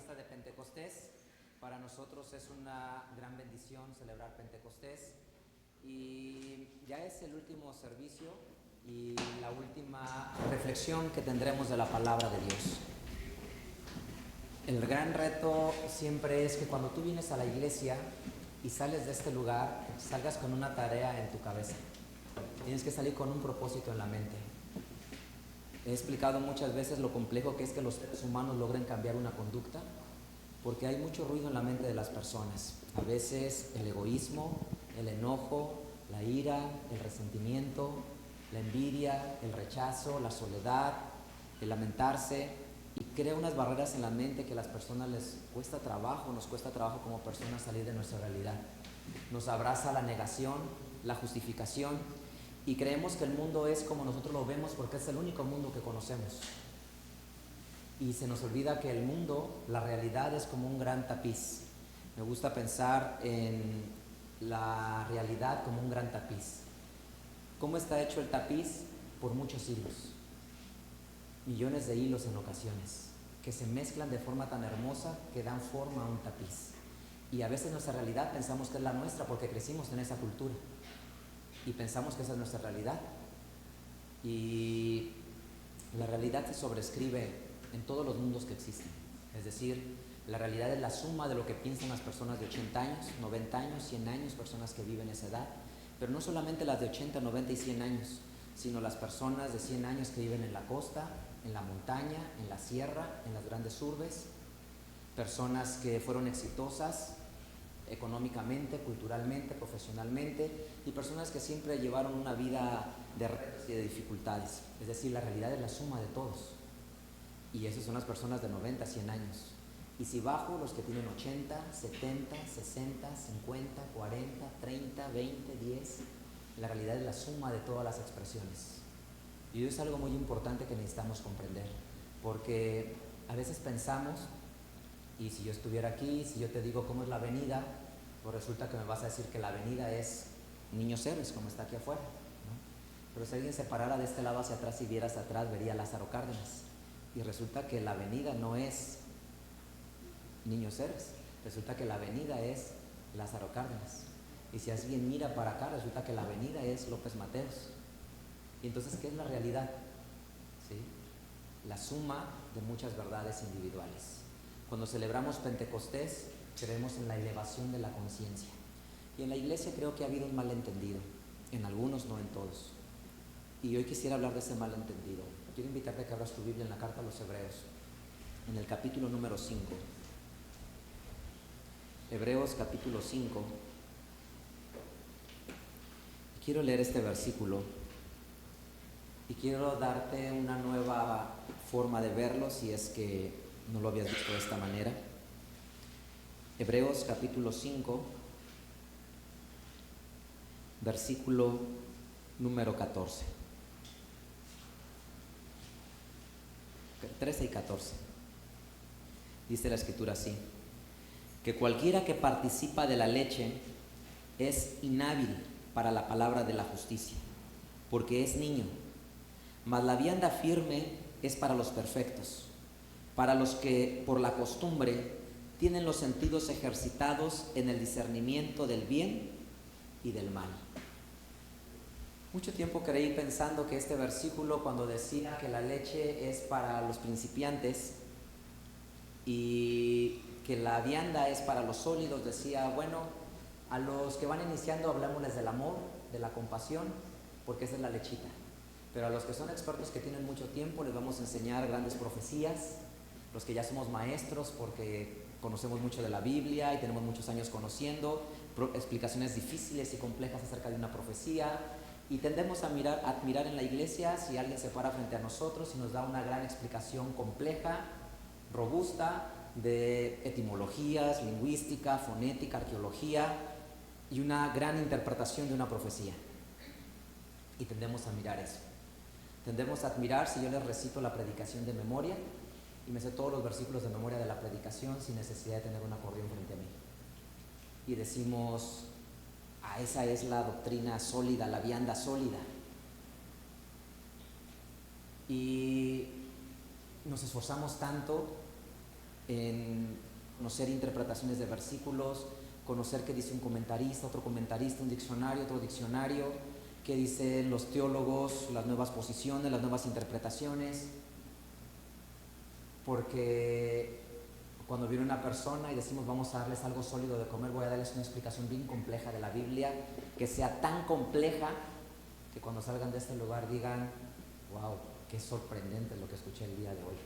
fiesta de Pentecostés. Para nosotros es una gran bendición celebrar Pentecostés y ya es el último servicio y la última reflexión que tendremos de la palabra de Dios. El gran reto siempre es que cuando tú vienes a la iglesia y sales de este lugar, salgas con una tarea en tu cabeza. Tienes que salir con un propósito en la mente. He explicado muchas veces lo complejo que es que los seres humanos logren cambiar una conducta, porque hay mucho ruido en la mente de las personas. A veces el egoísmo, el enojo, la ira, el resentimiento, la envidia, el rechazo, la soledad, el lamentarse, y crea unas barreras en la mente que a las personas les cuesta trabajo, nos cuesta trabajo como personas salir de nuestra realidad. Nos abraza la negación, la justificación, y creemos que el mundo es como nosotros lo vemos porque es el único mundo que conocemos. Y se nos olvida que el mundo, la realidad es como un gran tapiz. Me gusta pensar en la realidad como un gran tapiz. ¿Cómo está hecho el tapiz? Por muchos hilos. Millones de hilos en ocasiones, que se mezclan de forma tan hermosa que dan forma a un tapiz. Y a veces nuestra realidad pensamos que es la nuestra porque crecimos en esa cultura. Y pensamos que esa es nuestra realidad. Y la realidad se sobrescribe en todos los mundos que existen. Es decir, la realidad es la suma de lo que piensan las personas de 80 años, 90 años, 100 años, personas que viven esa edad. Pero no solamente las de 80, 90 y 100 años, sino las personas de 100 años que viven en la costa, en la montaña, en la sierra, en las grandes urbes. Personas que fueron exitosas económicamente, culturalmente, profesionalmente, y personas que siempre llevaron una vida de retos y de dificultades. Es decir, la realidad es la suma de todos. Y esas son las personas de 90, 100 años. Y si bajo, los que tienen 80, 70, 60, 50, 40, 30, 20, 10, la realidad es la suma de todas las expresiones. Y eso es algo muy importante que necesitamos comprender, porque a veces pensamos, y si yo estuviera aquí, si yo te digo cómo es la avenida, pues resulta que me vas a decir que la avenida es Niños Héroes, como está aquí afuera, ¿no? Pero si alguien se parara de este lado hacia atrás y viera hacia atrás, vería Lázaro Cárdenas. Y resulta que la avenida no es Niños Héroes, resulta que la avenida es Lázaro Cárdenas. Y si alguien mira para acá, resulta que la avenida es López Mateos. Y entonces, ¿qué es la realidad? ¿Sí? La suma de muchas verdades individuales. Cuando celebramos Pentecostés, creemos en la elevación de la conciencia. Y en la iglesia creo que ha habido un malentendido, en algunos, no en todos. Y hoy quisiera hablar de ese malentendido. Quiero invitarte a que abras tu Biblia en la carta a los Hebreos, en el capítulo número 5. Hebreos capítulo 5. Quiero leer este versículo y quiero darte una nueva forma de verlo si es que no lo habías visto de esta manera. Hebreos capítulo 5, versículo número 14. 13 y 14. Dice la escritura así: que cualquiera que participa de la leche es inhábil para la palabra de la justicia, porque es niño. Mas la vianda firme es para los perfectos, para los que por la costumbre tienen los sentidos ejercitados en el discernimiento del bien y del mal. Mucho tiempo creí pensando que este versículo, cuando decía que la leche es para los principiantes y que la vianda es para los sólidos, decía, bueno, a los que van iniciando hablémosles del amor, de la compasión, porque esa es la lechita. Pero a los que son expertos, que tienen mucho tiempo, les vamos a enseñar grandes profecías. Los que ya somos maestros porque conocemos mucho de la Biblia y tenemos muchos años conociendo explicaciones difíciles y complejas acerca de una profecía, y tendemos a admirar en la iglesia si alguien se para frente a nosotros y nos da una gran explicación compleja, robusta, de etimologías, lingüística, fonética, arqueología y una gran interpretación de una profecía. Y tendemos a mirar eso. Tendemos a admirar si yo les recito la predicación de memoria y me sé todos los versículos de memoria de la predicación sin necesidad de tener un acordeón frente a mí. Y decimos, esa es la doctrina sólida, la vianda sólida. Y nos esforzamos tanto en conocer interpretaciones de versículos, conocer qué dice un comentarista, otro comentarista, un diccionario, otro diccionario, qué dicen los teólogos, las nuevas posiciones, las nuevas interpretaciones. Porque cuando viene una persona y decimos vamos a darles algo sólido de comer, voy a darles una explicación bien compleja de la Biblia, que sea tan compleja que cuando salgan de este lugar digan, wow, qué sorprendente lo que escuché el día de hoy.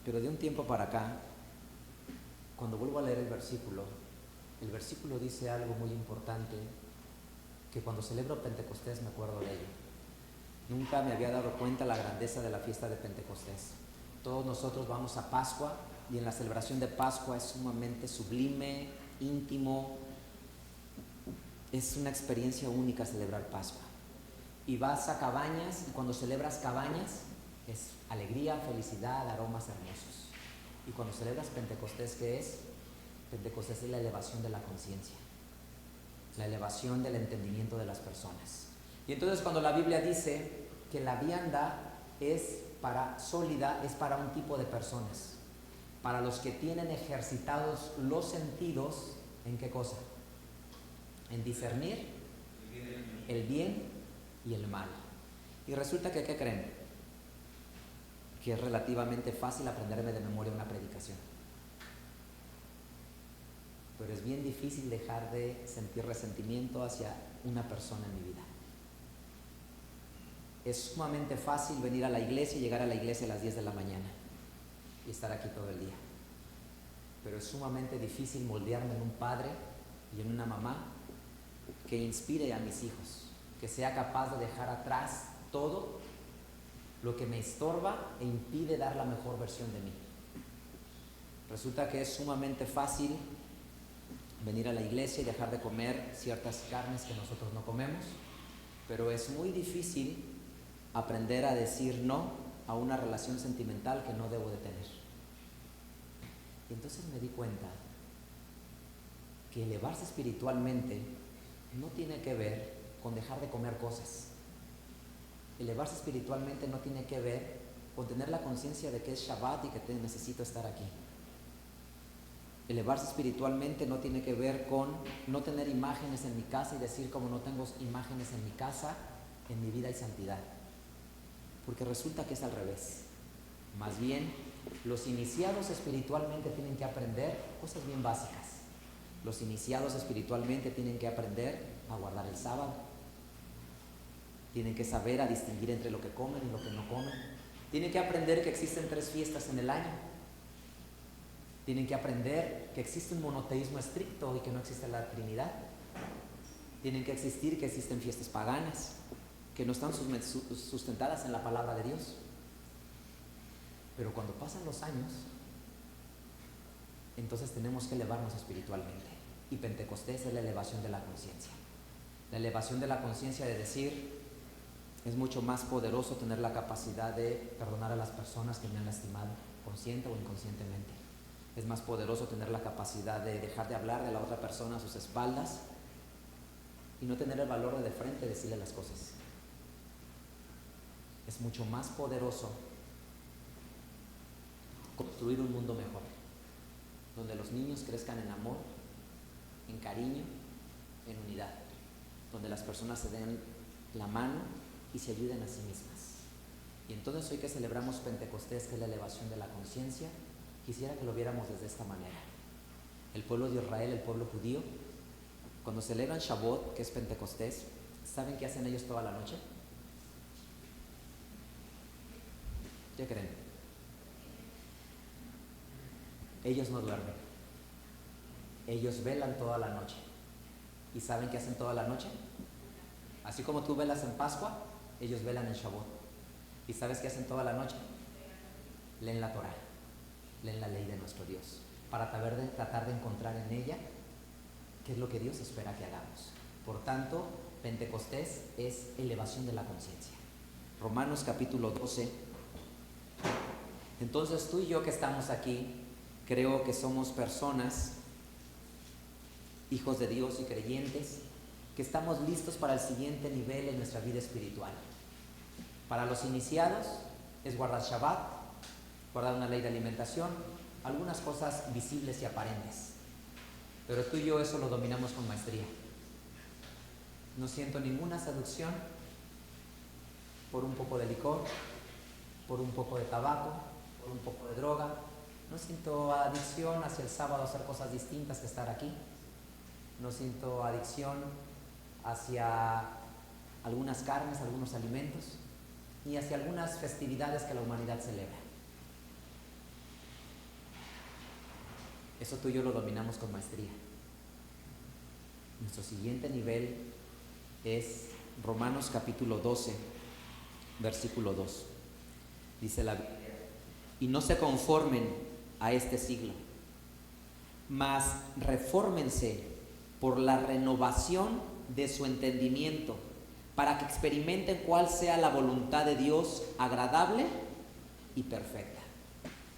Pero de un tiempo para acá, cuando vuelvo a leer el versículo dice algo muy importante, que cuando celebro Pentecostés me acuerdo de ello. Nunca me había dado cuenta la grandeza de la fiesta de Pentecostés. Todos nosotros vamos a Pascua y en la celebración de Pascua es sumamente sublime, íntimo. Es una experiencia única celebrar Pascua. Y vas a Cabañas y cuando celebras Cabañas es alegría, felicidad, aromas hermosos. Y cuando celebras Pentecostés, ¿qué es? Pentecostés es la elevación de la conciencia, la elevación del entendimiento de las personas. Y entonces cuando la Biblia dice que la vianda es sólida, es para un tipo de personas, para los que tienen ejercitados los sentidos, ¿en qué cosa? En discernir el bien y el mal. Y resulta que, ¿qué creen? Que es relativamente fácil aprenderme de memoria una predicación. Pero es bien difícil dejar de sentir resentimiento hacia una persona en mi vida. Es sumamente fácil venir a la iglesia y llegar a la iglesia a las 10 de la mañana y estar aquí todo el día. Pero es sumamente difícil moldearme en un padre y en una mamá que inspire a mis hijos, que sea capaz de dejar atrás todo lo que me estorba e impide dar la mejor versión de mí. Resulta que es sumamente fácil venir a la iglesia y dejar de comer ciertas carnes que nosotros no comemos, pero es muy difícil aprender a decir no a una relación sentimental que no debo de tener. Y entonces me di cuenta que elevarse espiritualmente no tiene que ver con dejar de comer cosas. Elevarse espiritualmente no tiene que ver con tener la conciencia de que es Shabbat y que necesito estar aquí. Elevarse espiritualmente no tiene que ver con no tener imágenes en mi casa y decir, como no tengo imágenes en mi casa, en mi vida hay santidad. Porque resulta que es al revés. Más bien, los iniciados espiritualmente tienen que aprender cosas bien básicas. Los iniciados espiritualmente tienen que aprender a guardar el sábado. Tienen que saber a distinguir entre lo que comen y lo que no comen. Tienen que aprender que existen 3 fiestas en el año. Tienen que aprender que existe un monoteísmo estricto y que no existe la Trinidad. Tienen que existir que existen fiestas paganas, que no están sustentadas en la palabra de Dios. Pero cuando pasan los años, entonces tenemos que elevarnos espiritualmente. Y Pentecostés es la elevación de la conciencia. La elevación de la conciencia de decir, es mucho más poderoso tener la capacidad de perdonar a las personas que me han lastimado, consciente o inconscientemente. Es más poderoso tener la capacidad de dejar de hablar de la otra persona a sus espaldas y no tener el valor de frente decirle las cosas. Es mucho más poderoso construir un mundo mejor, donde los niños crezcan en amor, en cariño, en unidad, donde las personas se den la mano y se ayuden a sí mismas. Y entonces hoy que celebramos Pentecostés, que es la elevación de la conciencia, quisiera que lo viéramos desde esta manera. El pueblo de Israel, el pueblo judío, cuando celebran Shavuot, que es Pentecostés, ¿saben qué hacen ellos toda la noche? ¿Qué creen? Ellos no duermen. Ellos velan toda la noche. ¿Y saben qué hacen toda la noche? Así como tú velas en Pascua, ellos velan en Shavuot. ¿Y sabes qué hacen toda la noche? Leen la Torah, leen la ley de nuestro Dios, para tratar de encontrar en ella qué es lo que Dios espera que hagamos. Por tanto, Pentecostés es elevación de la conciencia. Romanos capítulo 12. Entonces tú y yo que estamos aquí, creo que somos personas, hijos de Dios y creyentes, que estamos listos para el siguiente nivel en nuestra vida espiritual. Para los iniciados es guardar Shabbat, acordar una ley de alimentación, algunas cosas visibles y aparentes. Pero tú y yo eso lo dominamos con maestría. No siento ninguna seducción por un poco de licor, por un poco de tabaco, por un poco de droga. No siento adicción hacia el sábado a hacer cosas distintas que estar aquí. No siento adicción hacia algunas carnes, algunos alimentos, ni hacia algunas festividades que la humanidad celebra. Eso tú y yo lo dominamos con maestría. Nuestro siguiente nivel es Romanos capítulo 12, versículo 2. Dice la Biblia: y no se conformen a este siglo, mas refórmense por la renovación de su entendimiento, para que experimenten cuál sea la voluntad de Dios agradable y perfecta.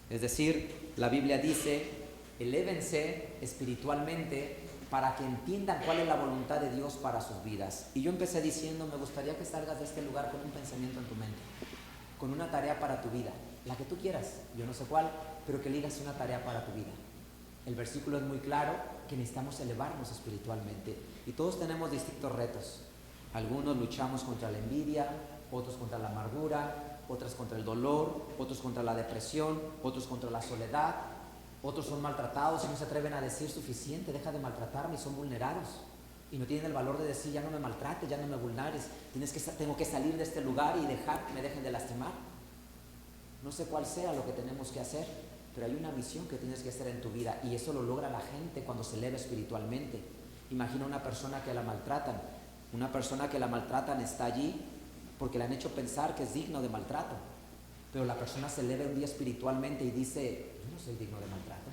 Es decir, la Biblia dice: elévense espiritualmente para que entiendan cuál es la voluntad de Dios para sus vidas. Y yo empecé diciendo, me gustaría que salgas de este lugar con un pensamiento en tu mente, con una tarea para tu vida, la que tú quieras, yo no sé cuál, pero que eligas una tarea para tu vida. El versículo es muy claro que necesitamos elevarnos espiritualmente y todos tenemos distintos retos. Algunos luchamos contra la envidia, otros contra la amargura, otros contra el dolor, otros contra la depresión, otros contra la soledad. Otros son maltratados y no se atreven a decir suficiente, deja de maltratarme, y son vulnerados. Y no tienen el valor de decir, ya no me maltrates, ya no me vulneres, tengo que salir de este lugar y dejar que me dejen de lastimar. No sé cuál sea lo que tenemos que hacer, pero hay una misión que tienes que hacer en tu vida, y eso lo logra la gente cuando se eleva espiritualmente. Imagina una persona que la maltratan. Una persona que la maltratan está allí porque le han hecho pensar que es digno de maltrato. Pero la persona se eleva un día espiritualmente y dice, yo no soy digno de maltrato,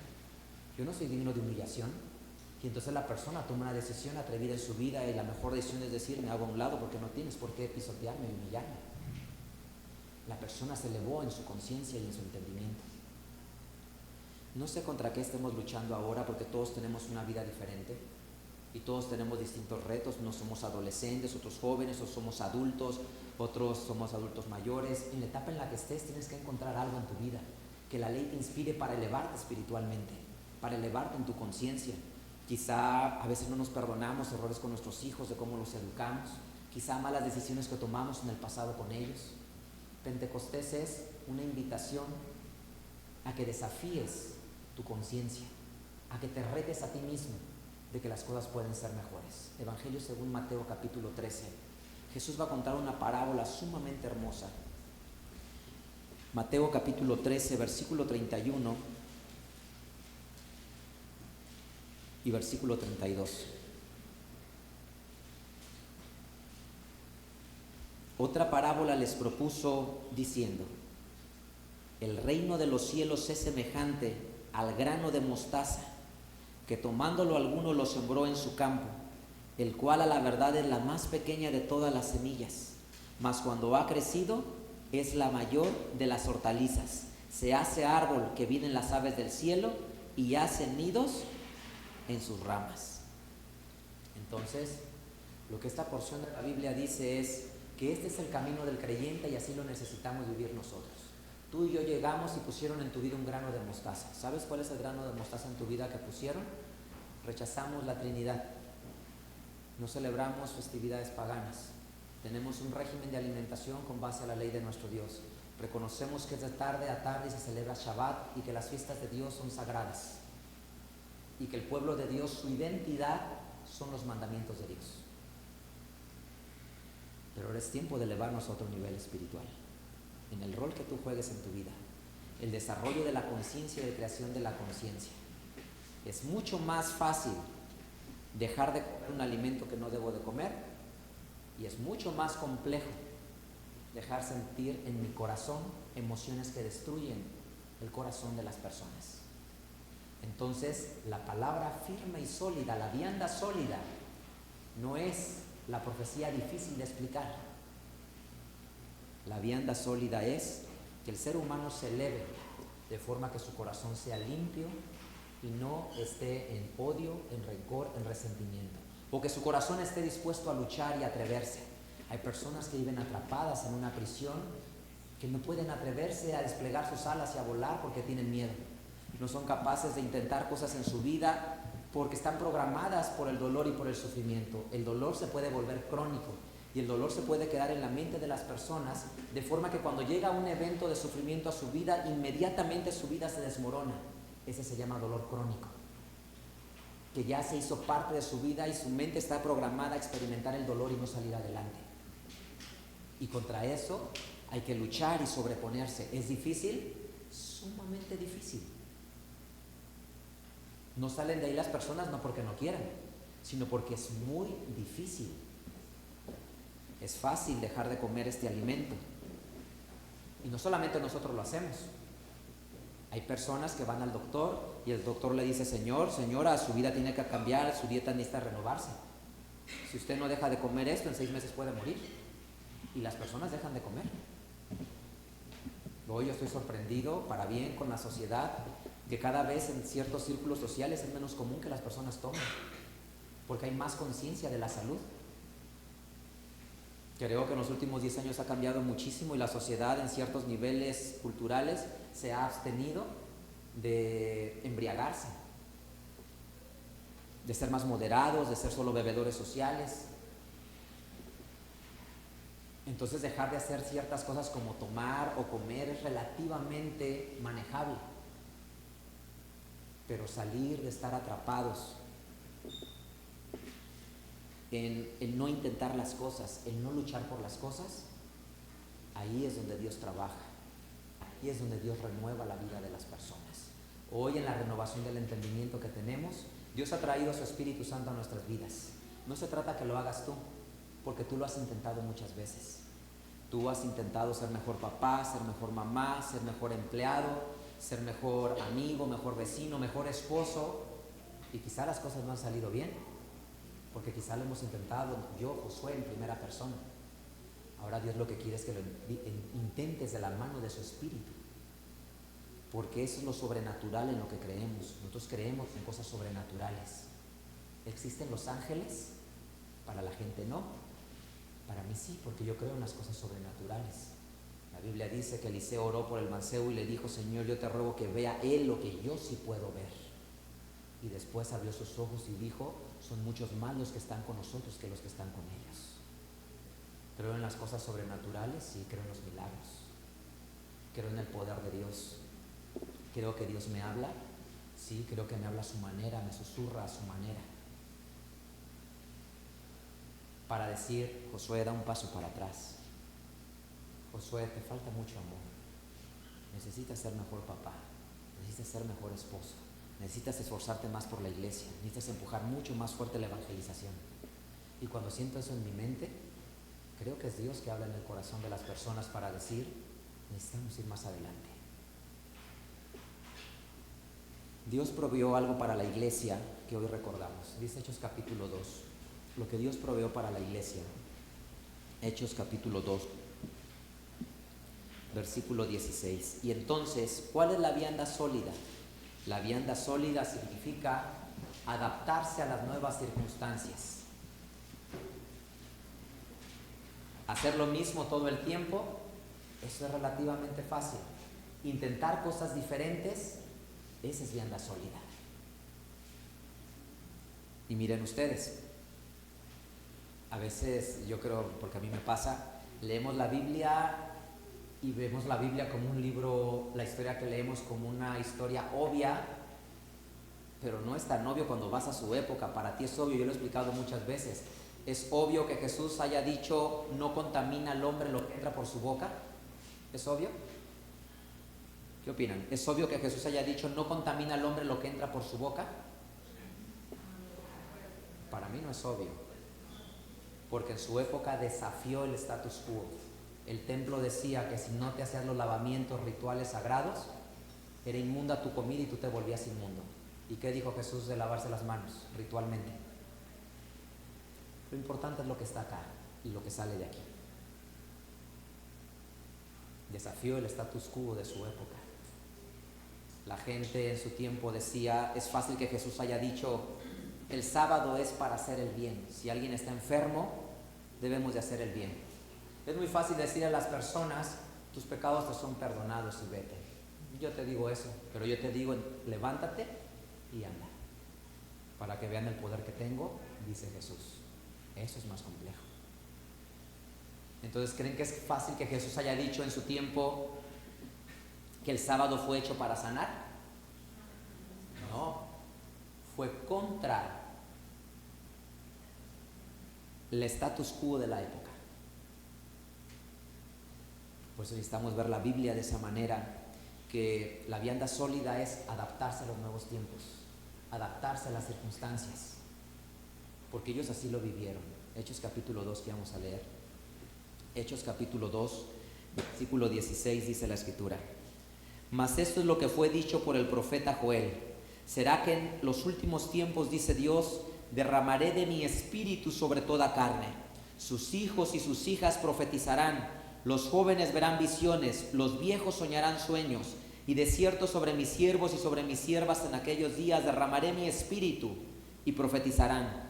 yo no soy digno de humillación. Y entonces la persona toma una decisión atrevida en su vida, y la mejor decisión es decir, me hago a un lado porque no tienes por qué pisotearme y humillarme. La persona se elevó en su conciencia y en su entendimiento. No sé contra qué estemos luchando ahora, porque todos tenemos una vida diferente y todos tenemos distintos retos. No somos adolescentes, otros jóvenes, o somos adultos, otros somos adultos mayores. En la etapa en la que estés tienes que encontrar algo en tu vida que la ley te inspire para elevarte espiritualmente, para elevarte en tu conciencia. Quizá a veces no nos perdonamos errores con nuestros hijos, de cómo los educamos, quizá malas decisiones que tomamos en el pasado con ellos. Pentecostés es una invitación a que desafíes tu conciencia, a que te retes a ti mismo de que las cosas pueden ser mejores. Evangelio según Mateo capítulo 13. Jesús va a contar una parábola sumamente hermosa. Mateo capítulo 13, versículo 31 y versículo 32. Otra parábola les propuso diciendo: el reino de los cielos es semejante al grano de mostaza, que tomándolo alguno lo sembró en su campo, el cual a la verdad es la más pequeña de todas las semillas, mas cuando ha crecido es la mayor de las hortalizas. Se hace árbol que vienen las aves del cielo y hacen nidos en sus ramas. Entonces, lo que esta porción de la Biblia dice es que este es el camino del creyente, y así lo necesitamos vivir nosotros. Tú y yo llegamos y pusieron en tu vida un grano de mostaza. ¿Sabes cuál es el grano de mostaza en tu vida que pusieron? Rechazamos la Trinidad. No celebramos festividades paganas. Tenemos un régimen de alimentación con base a la ley de nuestro Dios. Reconocemos que es de tarde a tarde y se celebra Shabbat, y que las fiestas de Dios son sagradas, y que el pueblo de Dios, su identidad son los mandamientos de Dios. Pero ahora es tiempo de elevarnos a otro nivel espiritual, en el rol que tú juegues en tu vida, el desarrollo de la conciencia y de creación de la conciencia. Es mucho más fácil dejar de comer un alimento que no debo de comer, y es mucho más complejo dejar sentir en mi corazón emociones que destruyen el corazón de las personas. Entonces, la palabra firme y sólida, la vianda sólida, no es la profecía difícil de explicar. La vianda sólida es que el ser humano se eleve de forma que su corazón sea limpio y no esté en odio, en rencor, en resentimiento, o que su corazón esté dispuesto a luchar y atreverse. Hay personas que viven atrapadas en una prisión que no pueden atreverse a desplegar sus alas y a volar porque tienen miedo. No son capaces de intentar cosas en su vida porque están programadas por el dolor y por el sufrimiento. El dolor se puede volver crónico y el dolor se puede quedar en la mente de las personas, de forma que cuando llega un evento de sufrimiento a su vida, inmediatamente su vida se desmorona. Ese se llama dolor crónico, que ya se hizo parte de su vida y su mente está programada a experimentar el dolor y no salir adelante. Y contra eso hay que luchar y sobreponerse. ¿Es difícil? Sumamente difícil. No salen de ahí las personas no porque no quieran, sino porque es muy difícil. Es fácil dejar de comer este alimento. Y no solamente nosotros lo hacemos. Hay personas que van al doctor y el doctor le dice: señor, señora, su vida tiene que cambiar, su dieta necesita renovarse. Si usted no deja de comer esto, en 6 meses puede morir. Y las personas dejan de comer. Hoy yo estoy sorprendido, para bien, con la sociedad, que cada vez en ciertos círculos sociales es menos común que las personas tomen, porque hay más conciencia de la salud. Creo que en los últimos 10 años ha cambiado muchísimo y la sociedad en ciertos niveles culturales se ha abstenido de embriagarse, de ser más moderados, de ser solo bebedores sociales. Entonces dejar de hacer ciertas cosas como tomar o comer es relativamente manejable, pero salir de estar atrapados en el no intentar las cosas, el no luchar por las cosas, ahí es donde Dios trabaja, ahí es donde Dios renueva la vida de las personas. Hoy, en la renovación del entendimiento que tenemos, Dios ha traído su Espíritu Santo a nuestras vidas. No se trata que lo hagas tú, porque tú lo has intentado muchas veces. Tú has intentado ser mejor papá, ser mejor mamá, ser mejor empleado, ser mejor amigo, mejor vecino, mejor esposo, y quizá las cosas no han salido bien, porque quizá lo hemos intentado yo, Josué, en primera persona. Ahora Dios lo que quiere es que lo intentes de la mano de su Espíritu, porque eso es lo sobrenatural en lo que creemos. Nosotros creemos en cosas sobrenaturales. ¿Existen los ángeles? Para la gente no. Para mí sí, porque yo creo en las cosas sobrenaturales. La Biblia dice que Eliseo oró por el mancebo y le dijo: Señor, yo te ruego que vea él lo que yo sí puedo ver. Y después abrió sus ojos y dijo: son muchos más los que están con nosotros que los que están con ellos. Creo en las cosas sobrenaturales, sí, creo en los milagros. Creo en el poder de Dios. Creo que Dios me habla, sí, creo que me habla a su manera, me susurra a su manera. Para decir: Josué, da un paso para atrás. Josué, te falta mucho amor. Necesitas ser mejor papá, necesitas ser mejor esposo, necesitas esforzarte más por la iglesia, necesitas empujar mucho más fuerte la evangelización. Y cuando siento eso en mi mente, creo que es Dios que habla en el corazón de las personas para decir: necesitamos ir más adelante. Dios proveyó algo para la iglesia que hoy recordamos. Dice Hechos capítulo 2, lo que Dios proveyó para la iglesia. Hechos capítulo 2, versículo 16. Y entonces, ¿cuál es la vianda sólida? La vianda sólida significa adaptarse a las nuevas circunstancias. Hacer lo mismo todo el tiempo, eso es relativamente fácil. Intentar cosas diferentes, esa es vianda sólida. Y miren ustedes, a veces yo creo, porque a mí me pasa, leemos la Biblia y vemos la Biblia como un libro, la historia que leemos como una historia obvia, pero no es tan obvio cuando vas a su época. Para ti es obvio, yo lo he explicado muchas veces. Es obvio que Jesús haya dicho: no contamina al hombre lo que entra por su boca. ¿Es obvio? ¿Qué opinan? ¿Es obvio que Jesús haya dicho: no contamina al hombre lo que entra por su boca? Para mí no es obvio, porque en su época desafió el status quo. El templo decía que si no te hacías los lavamientos rituales sagrados, era inmunda tu comida y tú te volvías inmundo. ¿Y qué dijo Jesús de lavarse las manos ritualmente? Lo importante es lo que está acá y lo que sale de aquí. Desafió el status quo de su época. La gente en su tiempo decía: es fácil que Jesús haya dicho: el sábado es para hacer el bien. Si alguien está enfermo, debemos de hacer el bien. Es muy fácil decir a las personas tus pecados te son perdonados y vete. Yo te digo eso, pero yo te digo, levántate y anda, para que vean el poder que tengo, dice Jesús. Eso es más complejo. Entonces, ¿creen que es fácil que Jesús haya dicho en su tiempo que el sábado fue hecho para sanar? No, fue contra el status quo de la época. Por eso necesitamos ver la Biblia de esa manera, que la vianda sólida es adaptarse a los nuevos tiempos, adaptarse a las circunstancias, porque ellos así lo vivieron. Hechos capítulo 2 que vamos a leer. Hechos capítulo 2, versículo 16 dice la Escritura: mas esto es lo que fue dicho por el profeta Joel: será que en los últimos tiempos, dice Dios, derramaré de mi espíritu sobre toda carne. Sus hijos y sus hijas profetizarán, los jóvenes verán visiones, los viejos soñarán sueños, y de cierto sobre mis siervos y sobre mis siervas en aquellos días derramaré mi espíritu y profetizarán.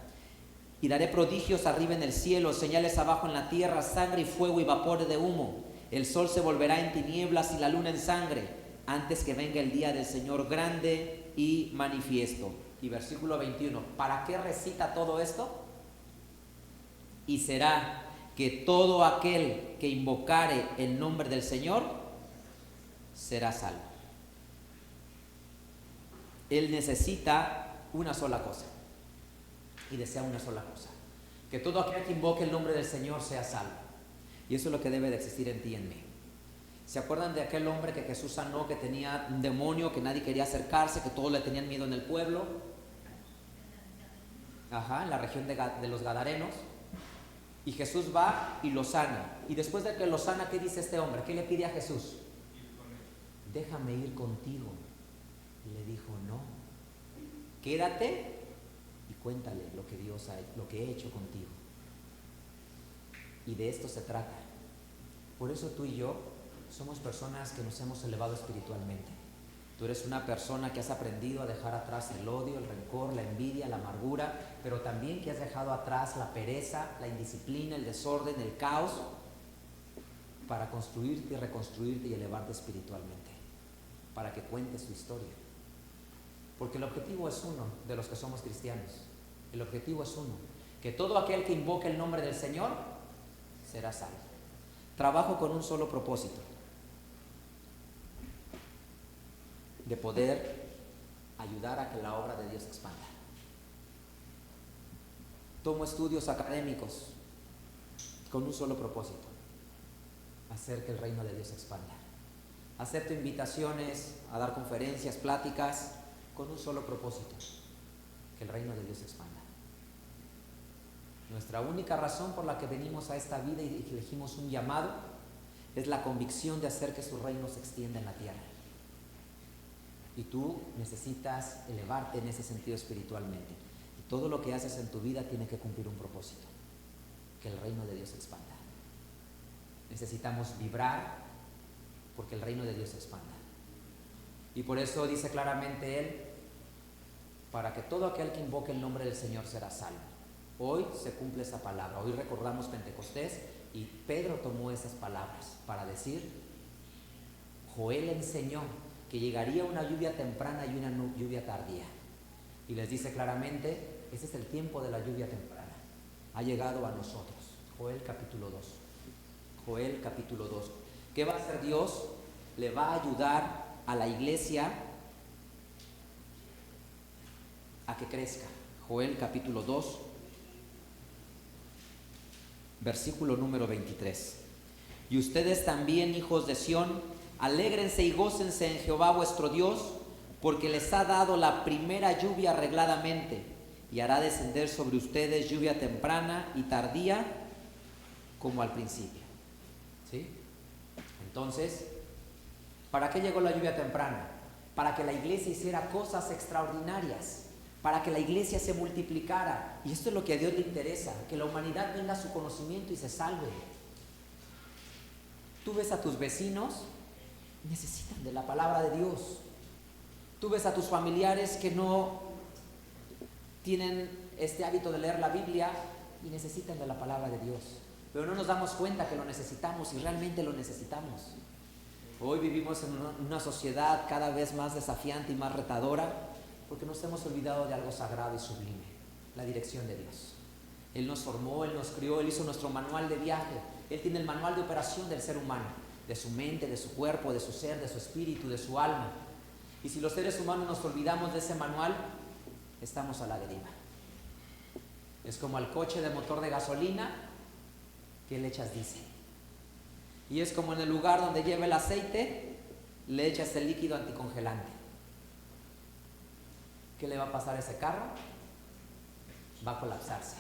Y daré prodigios arriba en el cielo, señales abajo en la tierra, sangre y fuego y vapores de humo. El sol se volverá en tinieblas y la luna en sangre, antes que venga el día del Señor grande y manifiesto. Y versículo 21, ¿para qué recita todo esto? Y será que todo aquel que invocare el nombre del Señor será salvo. Él necesita una sola cosa y desea una sola cosa: que todo aquel que invoque el nombre del Señor sea salvo. Y eso es lo que debe de existir en ti y en mí. ¿Se acuerdan de aquel hombre que Jesús sanó, que tenía un demonio, que nadie quería acercarse, que todos le tenían miedo en el pueblo? En la región de los Gadarenos. Y Jesús va y lo sana. Y después de que lo sana, ¿qué dice este hombre? ¿Qué le pide a Jesús? Déjame ir contigo. Y le dijo, no, quédate y cuéntale lo que Dios lo que he hecho contigo. Y de esto se trata. Por eso tú y yo somos personas que nos hemos elevado espiritualmente. Tú eres una persona que has aprendido a dejar atrás el odio, el rencor, la envidia, la amargura, pero también que has dejado atrás la pereza, la indisciplina, el desorden, el caos, para construirte y reconstruirte y elevarte espiritualmente, para que cuentes tu historia. Porque el objetivo es uno de los que somos cristianos. El objetivo es uno: que todo aquel que invoque el nombre del Señor será salvo. Trabajo con un solo propósito: de poder ayudar a que la obra de Dios se expanda. Tomo estudios académicos con un solo propósito: hacer que el reino de Dios se expanda. Acepto invitaciones a dar conferencias, pláticas, con un solo propósito: que el reino de Dios se expanda. Nuestra única razón por la que venimos a esta vida y elegimos un llamado es la convicción de hacer que su reino se extienda en la tierra. Y tú necesitas elevarte en ese sentido espiritualmente. Y todo lo que haces en tu vida tiene que cumplir un propósito: que el reino de Dios se expanda. Necesitamos vibrar porque el reino de Dios se expanda. Y por eso dice claramente Él: para que todo aquel que invoque el nombre del Señor será salvo. Hoy se cumple esa palabra. Hoy recordamos Pentecostés y Pedro tomó esas palabras para decir: Joel enseñó que llegaría una lluvia temprana y una lluvia tardía. Y les dice claramente: ese es el tiempo de la lluvia temprana. Ha llegado a nosotros. Joel capítulo 2. Joel capítulo 2. ¿Qué va a hacer Dios? Le va a ayudar a la iglesia a que crezca. Joel capítulo 2, versículo número 23. Y ustedes también, hijos de Sión, alégrense y gócense en Jehová vuestro Dios, porque les ha dado la primera lluvia arregladamente, y hará descender sobre ustedes lluvia temprana y tardía como al principio. ¿Sí? Entonces, ¿para qué llegó la lluvia temprana? Para que la iglesia hiciera cosas extraordinarias, para que la iglesia se multiplicara. Y esto es lo que a Dios le interesa: que la humanidad venga a su conocimiento y se salve. Tú ves a tus vecinos, necesitan de la palabra de Dios. Tú ves a tus familiares que no tienen este hábito de leer la Biblia y necesitan de la palabra de Dios. Pero no nos damos cuenta que lo necesitamos y realmente lo necesitamos. Hoy vivimos en una sociedad cada vez más desafiante y más retadora porque nos hemos olvidado de algo sagrado y sublime, la dirección de Dios. Él nos formó, Él nos crió, Él hizo nuestro manual de viaje. Él tiene el manual de operación del ser humano, de su mente, de su cuerpo, de su ser, de su espíritu, de su alma. Y si los seres humanos nos olvidamos de ese manual, estamos a la deriva. Es como al coche de motor de gasolina que le echas diésel. Y es como en el lugar donde lleva el aceite, le echas el líquido anticongelante. ¿Qué le va a pasar a ese carro? Va a colapsarse.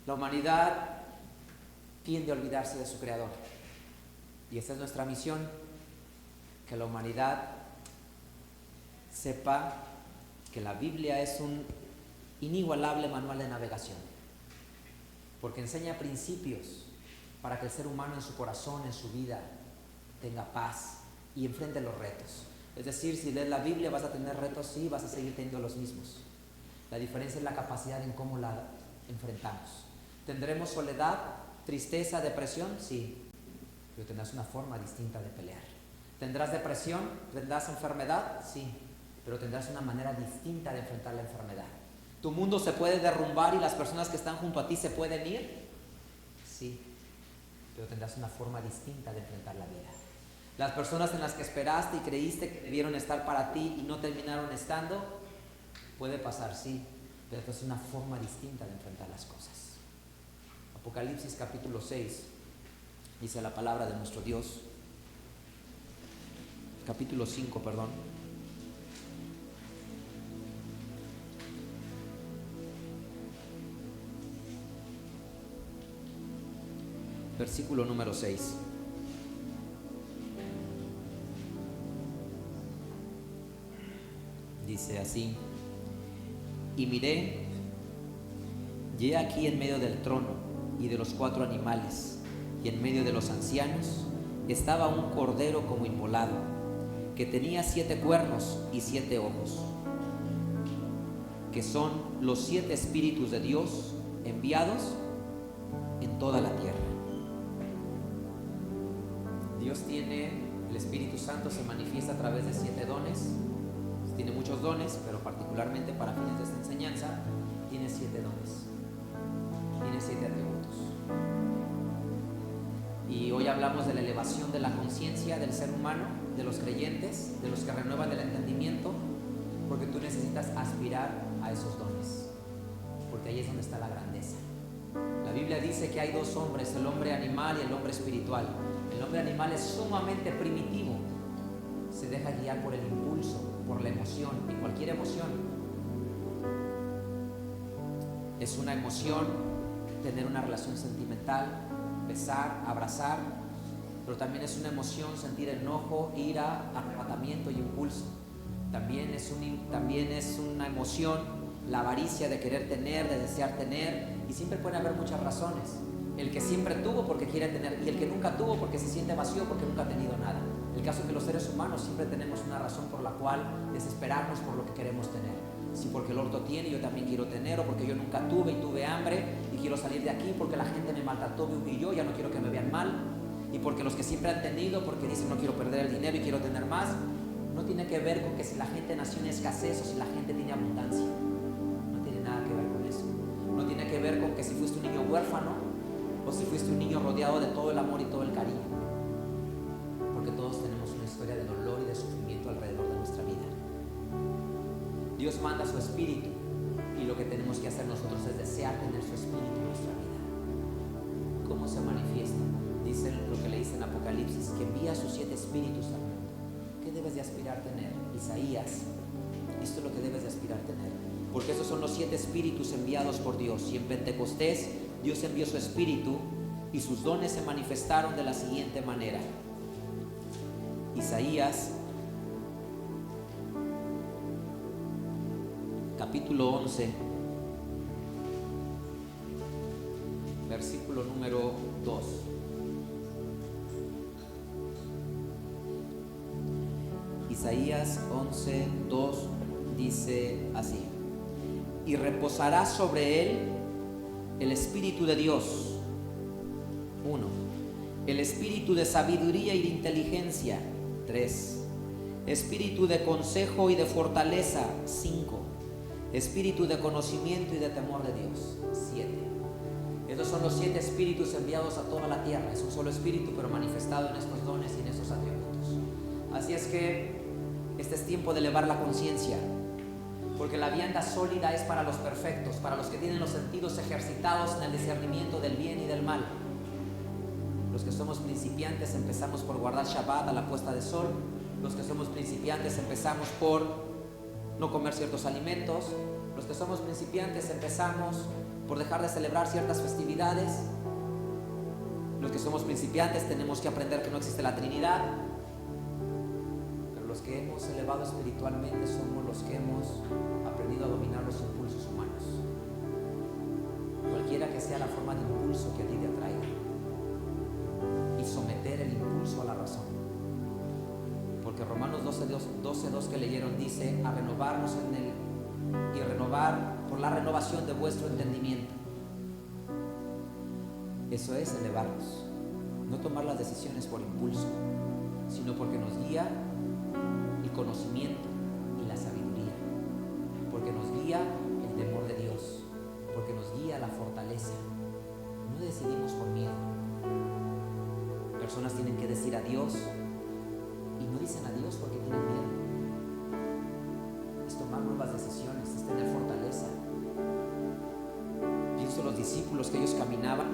La humanidad tiende a olvidarse de su creador. Y esta es nuestra misión, que la humanidad sepa que la Biblia es un inigualable manual de navegación, porque enseña principios para que el ser humano en su corazón, en su vida, tenga paz y enfrente los retos. Es decir, si lees la Biblia vas a tener retos, sí, vas a seguir teniendo los mismos. La diferencia es la capacidad en cómo la enfrentamos. ¿Tendremos soledad, tristeza, depresión? Sí, pero tendrás una forma distinta de pelear. ¿Tendrás depresión? ¿Tendrás enfermedad? Sí, pero tendrás una manera distinta de enfrentar la enfermedad. ¿Tu mundo se puede derrumbar y las personas que están junto a ti se pueden ir? Sí, pero tendrás una forma distinta de enfrentar la vida. Las personas en las que esperaste y creíste que debieron estar para ti y no terminaron estando, puede pasar, sí, pero es una forma distinta de enfrentar las cosas. Apocalipsis capítulo 6, dice la palabra de nuestro Dios. Capítulo 5, perdón. Versículo número 6. Dice así: y miré, y he aquí en medio del trono y de los 4 animales, y en medio de los ancianos, estaba un cordero como inmolado, que tenía 7 cuernos y 7 ojos, que son los 7 espíritus de Dios enviados en toda la tierra. Dios tiene, el Espíritu Santo se manifiesta a través de 7 dones. Tiene muchos dones, pero particularmente para fines de esta enseñanza, tiene 7 dones. Tiene 7 atributos. Y hoy hablamos de la elevación de la conciencia del ser humano, de los creyentes, de los que renuevan el entendimiento, porque tú necesitas aspirar a esos dones, porque ahí es donde está la grandeza. La Biblia dice que hay 2 hombres, el hombre animal y el hombre espiritual. El hombre animal es sumamente primitivo, se deja guiar por el impulso, por la emoción, y cualquier emoción. Es una emoción tener una relación sentimental, besar, abrazar, pero también es una emoción sentir enojo, ira, arrebatamiento y impulso. También es una emoción la avaricia de querer tener, de desear tener, y siempre pueden haber muchas razones. El que siempre tuvo porque quiere tener, y el que nunca tuvo porque se siente vacío porque nunca ha tenido nada. El caso es que los seres humanos siempre tenemos una razón por la cual desesperarnos por lo que queremos tener. Si porque el orto tiene, yo también quiero tener, o porque yo nunca tuve y tuve hambre y quiero salir de aquí porque la gente me maltrató, me humilló, ya no quiero que me vean mal. Y porque los que siempre han tenido, porque dicen no quiero perder el dinero y quiero tener más. No tiene que ver con que si la gente nació en escasez o si la gente tiene abundancia. No tiene nada que ver con eso. No tiene que ver con que si fuiste un niño huérfano o si fuiste un niño rodeado de todo el amor y todo el cariño. Porque todos tenemos una historia de dolor y de sufrimiento alrededor de nuestra vida. Dios manda su espíritu y lo que tenemos que hacer nosotros es desear tener su espíritu en nuestra vida. ¿Cómo se manifiesta? Dice lo que le dice en Apocalipsis, que envía sus 7 espíritus al mundo. ¿Qué debes de aspirar a tener? Isaías, esto es lo que debes de aspirar a tener, porque esos son los 7 espíritus enviados por Dios. Y en Pentecostés Dios envió su espíritu y sus dones se manifestaron de la siguiente manera. Isaías capítulo 11, versículo número 2. Isaías 11, 2 dice así: y reposará sobre él el Espíritu de Dios, 1, El espíritu de sabiduría y de inteligencia, 3. Espíritu de consejo y de fortaleza, 5. Espíritu de conocimiento y de temor de Dios, 7. Estos son los 7 espíritus enviados a toda la tierra. Es un solo espíritu, pero manifestado en estos dones y en estos atributos. Así es que este es tiempo de elevar la conciencia, porque la vianda sólida es para los perfectos, para los que tienen los sentidos ejercitados en el discernimiento del bien y del mal. Los que somos principiantes empezamos por guardar Shabbat a la puesta de sol. Los que somos principiantes empezamos por no comer ciertos alimentos. Los que somos principiantes empezamos por dejar de celebrar ciertas festividades. Los que somos principiantes tenemos que aprender que no existe la Trinidad. Pero los que hemos elevado espiritualmente somos los que hemos aprendido a dominar los impulsos humanos. Cualquiera que sea la forma de impulso que a ti te atraiga, y someter el impulso a la razón. Porque Romanos 12:2 que leyeron dice: a renovarnos y renovar por la renovación de vuestro entendimiento. Eso es elevarnos, no tomar las decisiones por impulso, sino porque nos guía el conocimiento y la sabiduría, porque nos guía el temor de Dios, porque nos guía la fortaleza. No decidimos por miedo. Personas tienen que decir adiós y no dicen adiós porque tienen miedo. Es tomar nuevas decisiones, es tener fortaleza. Pienso en los discípulos que ellos caminaban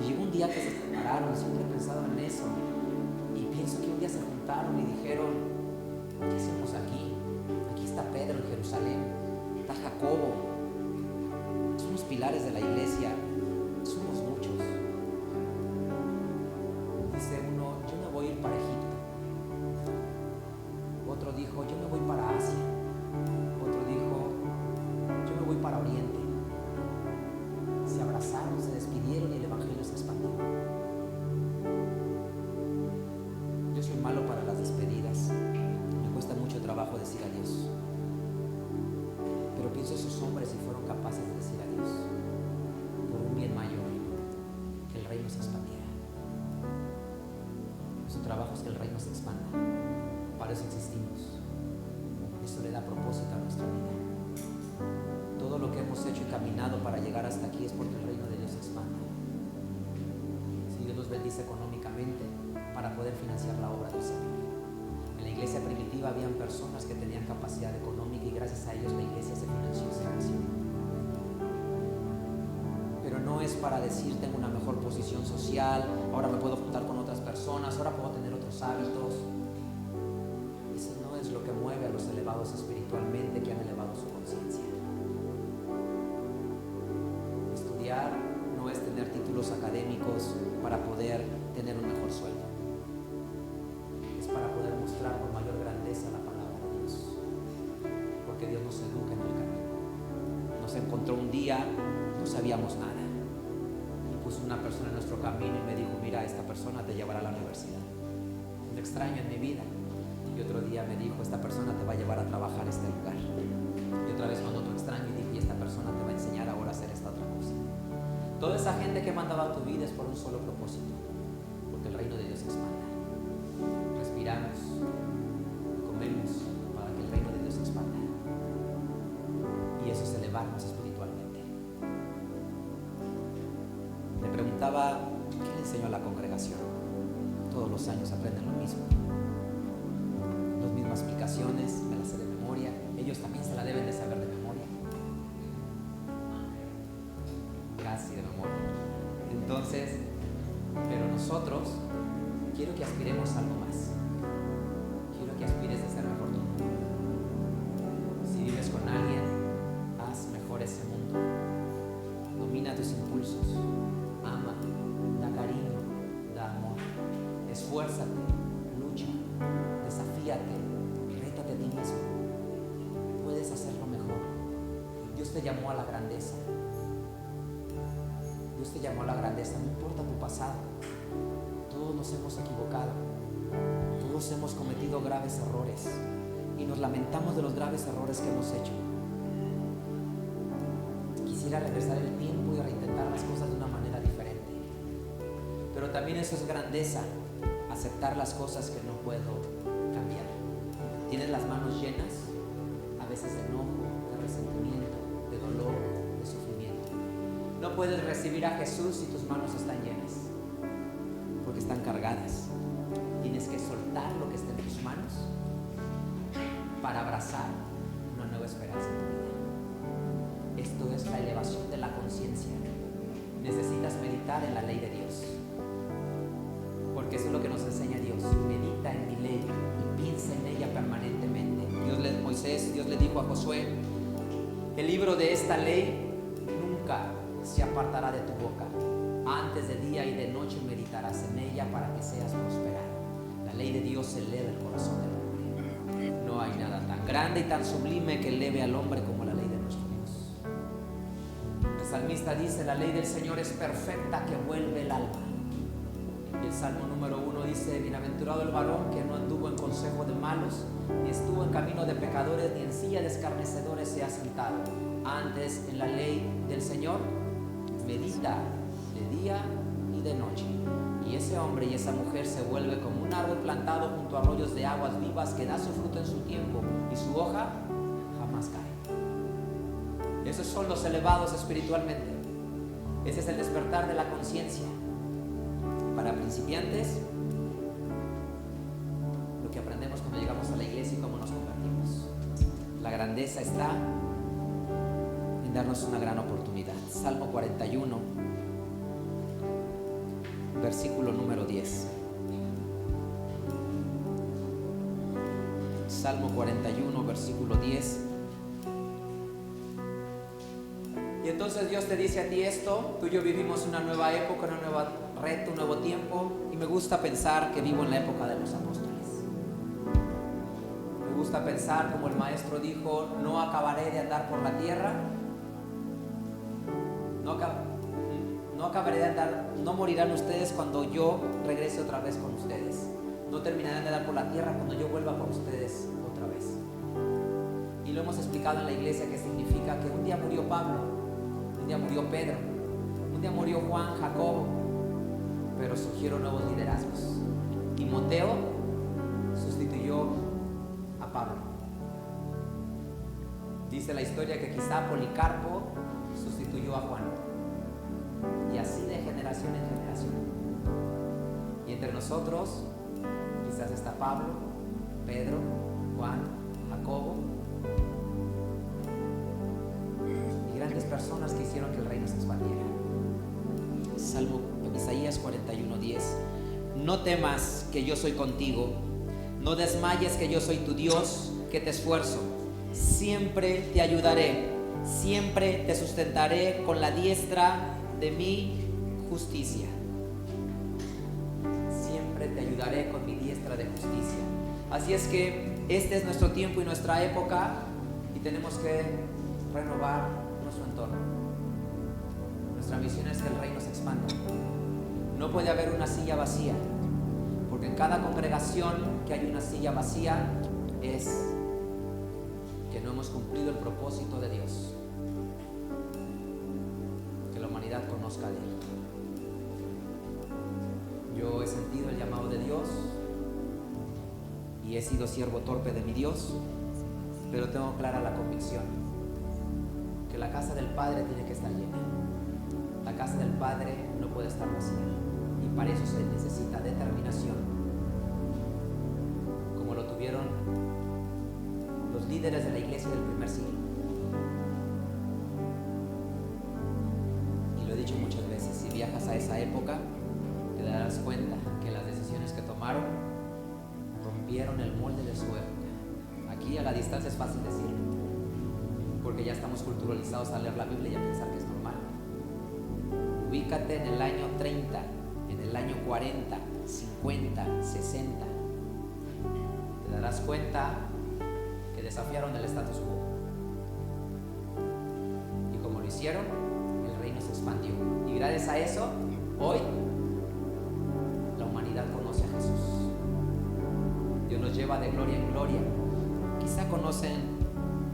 y llegó un día que se separaron. Siempre he pensado en eso, y pienso que un día se juntaron y dijeron: ¿qué hacemos aquí? Aquí está Pedro en Jerusalén, está Jacobo, son los pilares de la iglesia, somos muchos. Dice uno: yo me voy a ir para Egipto. Otro dijo: yo me voy para Asia. Otro dijo: yo me voy para Oriente. Se abrazaron, se despidieron y el evangelio se expandió. Yo soy malo para las despedidas. Me cuesta mucho trabajo decir adiós. Pero pienso esos hombres si fueron capaces de decir adiós por un bien mayor, que el reino se expandiera. Su trabajo es que el reino se expanda. Para eso existimos. Eso le da propósito a nuestra vida. Todo lo que hemos hecho y caminado para llegar hasta aquí es porque el reino de Dios se expanda. Si Dios nos bendice económicamente para poder financiar la obra del Señor. En la iglesia primitiva habían personas que tenían capacidad económica y gracias a ellos la iglesia se financió y se creció. Pero no es para decir: tengo una mejor posición social, ahora me puedo juntar con otras personas, ahora puedo tener otros hábitos. Eso no es lo que mueve a los elevados espiritualmente, que han elevado su conciencia. Estudiar no es tener títulos académicos para poder tener un mejor sueldo. Es para poder mostrar con mayor grandeza la palabra de Dios. Porque Dios nos educa en el camino. Nos encontró un día, no sabíamos nada. Y puso una persona en nuestro camino y me dijo: mira, esta persona te llevará a la universidad. Un extraño en mi vida. Y otro día me dijo: esta persona te va a llevar a trabajar a este lugar. Y otra vez mandó otro extraño y dije: y esta persona te va a enseñar ahora a hacer esta otra cosa. Toda esa gente que mandaba a tu vida es por un solo propósito, porque el reino de Dios se expanda. Respiramos, comemos para que el reino de Dios se expanda. Y eso es elevarnos espiritualmente. Le preguntaba: ¿qué le enseñó a la congregación? Todos los años aprenden lo mismo. Las mismas explicaciones, me las sé de memoria. Ellos también se la deben de saber de memoria. Casi de memoria. Entonces, pero nosotros, quiero que aspiremos a algo más. Quiero que aspires a ser mejor tú. Si vives con alguien, haz mejor ese mundo. Domina tus impulsos. Ama, da cariño, da amor. Esfuérzate, lucha, desafíate, rétate a ti mismo. Puedes hacerlo mejor. Dios te llamó a la grandeza. Dios te llamó a la grandeza, no importa tu pasado. Todos nos hemos equivocado. Todos hemos cometido graves errores y nos lamentamos de los graves errores que hemos hecho. Quisiera regresar el tiempo y reintentar las cosas de una manera diferente. Pero también eso es grandeza, aceptar las cosas que no puedo cambiar. Tienes las manos llenas, a veces de enojo, de resentimiento, de dolor, de sufrimiento. No puedes recibir a Jesús si tus manos están llenas, porque están cargadas. Tienes que soltar lo que está en tus manos para abrazar una nueva esperanza en tu vida. Esto es la elevación de la conciencia. Necesitas meditar en la ley de Dios, porque eso es lo que nos enseña Dios. Medita en mi ley y piensa en ella permanentemente. Dios le dijo a Josué: el libro de esta ley nunca se apartará de tu boca. Antes de día y de noche meditarás en ella para que seas prosperado. La ley de Dios eleva el corazón del hombre. No hay nada tan grande y tan sublime que eleve al hombre como la ley de nuestro Dios. El salmista dice: la ley del Señor es perfecta, que vuelve el alma. Y el Salmo número 1 dice: bienaventurado el varón que no anduvo en consejo de malos, ni estuvo en camino de pecadores, ni en silla de escarnecedores se ha sentado. Antes en la ley del Señor medita de día y de noche. Y ese hombre y esa mujer se vuelve como un árbol plantado junto a arroyos de aguas vivas, que da su fruto en su tiempo y su hoja jamás cae. Esos son los elevados espiritualmente. Ese es el despertar de la conciencia. Para principiantes, lo que aprendemos cuando llegamos a la iglesia y cómo nos convertimos. La grandeza está en darnos una gran oportunidad. Salmo 41, versículo número 10. Salmo 41, versículo 10. Y entonces Dios te dice a ti esto: tú y yo vivimos una nueva época, una nueva reto, un nuevo tiempo, y me gusta pensar que vivo en la época de los apóstoles. Me gusta pensar, como el maestro dijo: no acabaré de andar por la tierra, no acabaré de andar, no morirán ustedes cuando yo regrese otra vez con ustedes, no terminarán de andar por la tierra cuando yo vuelva por ustedes otra vez. Y lo hemos explicado en la iglesia, que significa que un día murió Pablo, un día murió Pedro, un día murió Juan, Jacobo, pero surgieron nuevos liderazgos. Timoteo sustituyó a Pablo. Dice la historia que quizá Policarpo sustituyó a Juan, y así de generación en generación. Y entre nosotros quizás está Pablo, Pedro, Juan, Jacobo, y grandes personas que hicieron que el reino se expandiera. Salmo Isaías 41:10. No temas, que yo soy contigo, no desmayes, que yo soy tu Dios, que te esfuerzo. Siempre te ayudaré, siempre te sustentaré con la diestra de mi justicia. Siempre te ayudaré con mi diestra de justicia. Así es que este es nuestro tiempo y nuestra época, y tenemos que renovar nuestro entorno. Nuestra misión es que el reino se expanda. No puede haber una silla vacía, porque en cada congregación que hay una silla vacía es que no hemos cumplido el propósito de Dios, que la humanidad conozca de Él. Yo he sentido el llamado de Dios y he sido siervo torpe de mi Dios, pero tengo clara la convicción que la casa del Padre tiene que estar llena. La casa del Padre no puede estar vacía, y para eso se necesita determinación, como lo tuvieron los líderes de la iglesia del primer siglo. Y lo he dicho muchas veces: si viajas a esa época, te darás cuenta que las decisiones que tomaron rompieron el molde de su época. Aquí a la distancia es fácil decirlo, porque ya estamos culturalizados a leer la Biblia y a pensar que es normal. Ubícate en el año 30, en el año 40, 50, 60. Te darás cuenta que desafiaron el status quo. Y como lo hicieron, el reino se expandió. Y gracias a eso, hoy la humanidad conoce a Jesús. Dios nos lleva de gloria en gloria. Quizá conocen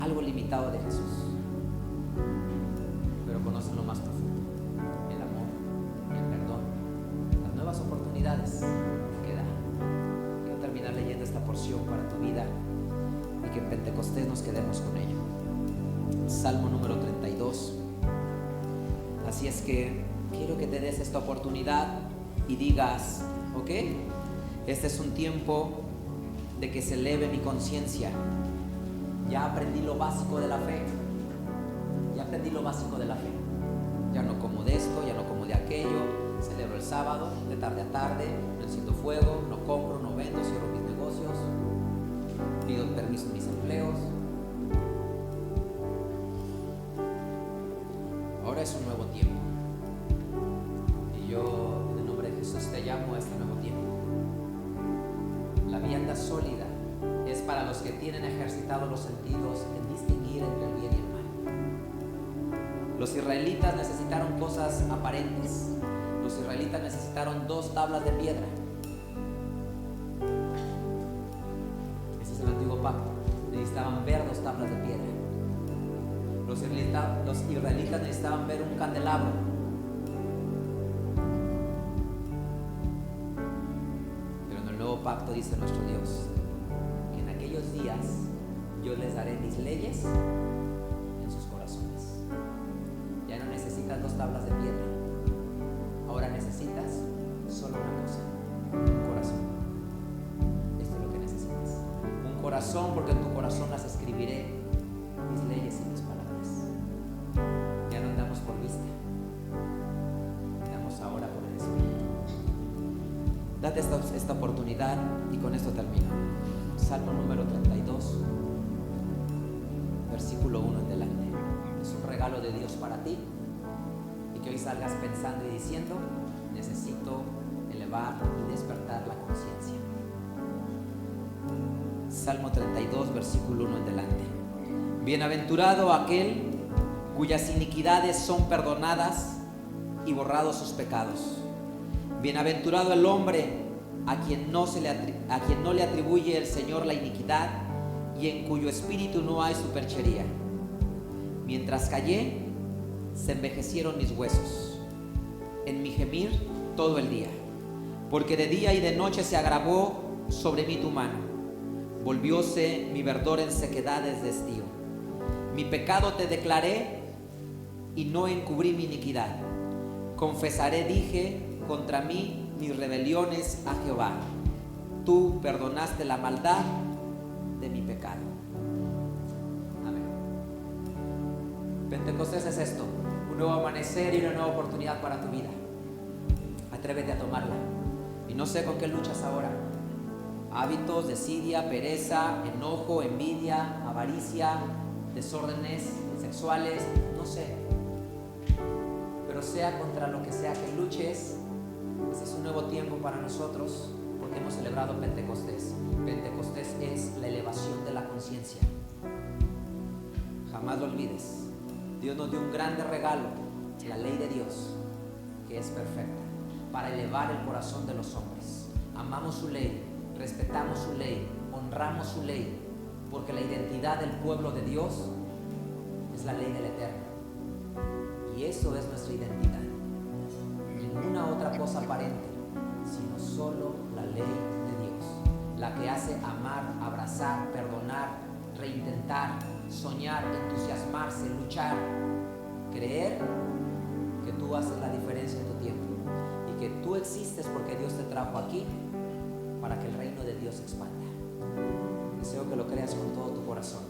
algo limitado de Jesús, pero conocen lo más profundo: el amor, el perdón, las nuevas oportunidades que da. Quiero terminar leyendo esta porción para tu vida y que en Pentecostés nos quedemos con ello. Salmo número 32. Así es que quiero que te des esta oportunidad y digas, ok, este es un tiempo de que se eleve mi conciencia. Ya aprendí lo básico de la fe. Ya aprendí lo básico de la fe. Ya no como de esto, ya no como de aquello. Celebro el sábado, de tarde a tarde, no enciendo fuego, no compro, no vendo, cierro mis negocios, pido permiso en mis empleos. Ahora es un nuevo tiempo. Y yo, en el nombre de Jesús, te llamo a este nuevo tiempo. La vianda sólida es para los que tienen ejercitados los sentidos en distinguir entre el bien y el mal. Los israelitas necesitaron cosas aparentes. Los israelitas necesitaron 2 tablas de piedra. Ese es el antiguo pacto. Necesitaban ver 2 tablas de piedra. Los israelitas necesitaban ver un candelabro. Pero en el nuevo pacto dice nuestro Dios que en aquellos días yo les daré mis leyes en sus corazones. Ya no necesitas 2 tablas de piedra. Ahora necesitas solo una cosa: un corazón. Esto es lo que necesitas. Un corazón, porque en tu corazón las escribiré, mis leyes y mis palabras. Ya no andamos por vista, andamos ahora por el Espíritu. Date esta oportunidad y con esto termino. Salmo número 32, versículo 1 en adelante. Es un regalo de Dios para ti. Y que hoy salgas pensando y diciendo: necesito elevar y despertar la conciencia. Salmo 32, versículo 1 en adelante. Bienaventurado aquel cuyas iniquidades son perdonadas y borrados sus pecados. Bienaventurado el hombre a quien no le atribuye el Señor la iniquidad y en cuyo espíritu no hay superchería. Mientras callé, se envejecieron mis huesos en mi gemir todo el día, porque de día y de noche se agravó sobre mí tu mano. Volvióse mi verdor en sequedades de estío. Mi pecado te declaré y no encubrí mi iniquidad. Confesaré, dije, contra mí mis rebeliones a Jehová. Tú perdonaste la maldad de mi pecado. Amén. Pentecostés es esto: un nuevo amanecer y una nueva oportunidad para tu vida. Atrévete a tomarla. Y no sé con qué luchas ahora. Hábitos, desidia, pereza, enojo, envidia, avaricia, desórdenes sexuales, no sé. Pero sea contra lo que sea que luches, este es un nuevo tiempo para nosotros, porque hemos celebrado Pentecostés. Pentecostés es la elevación de la conciencia. Jamás lo olvides. Dios nos dio un grande regalo, la ley de Dios, que es perfecta, para elevar el corazón de los hombres. Amamos su ley, respetamos su ley, honramos su ley, porque la identidad del pueblo de Dios es la ley del Eterno. Y eso es nuestra identidad. Ninguna otra cosa aparente, sino solo la ley de Dios, la que hace amar, abrazar, perdonar, reintentar, soñar, entusiasmarse, luchar, creer que tú haces la diferencia en tu tiempo y que tú existes porque Dios te trajo aquí para que el reino de Dios se expanda. Deseo que lo creas con todo tu corazón.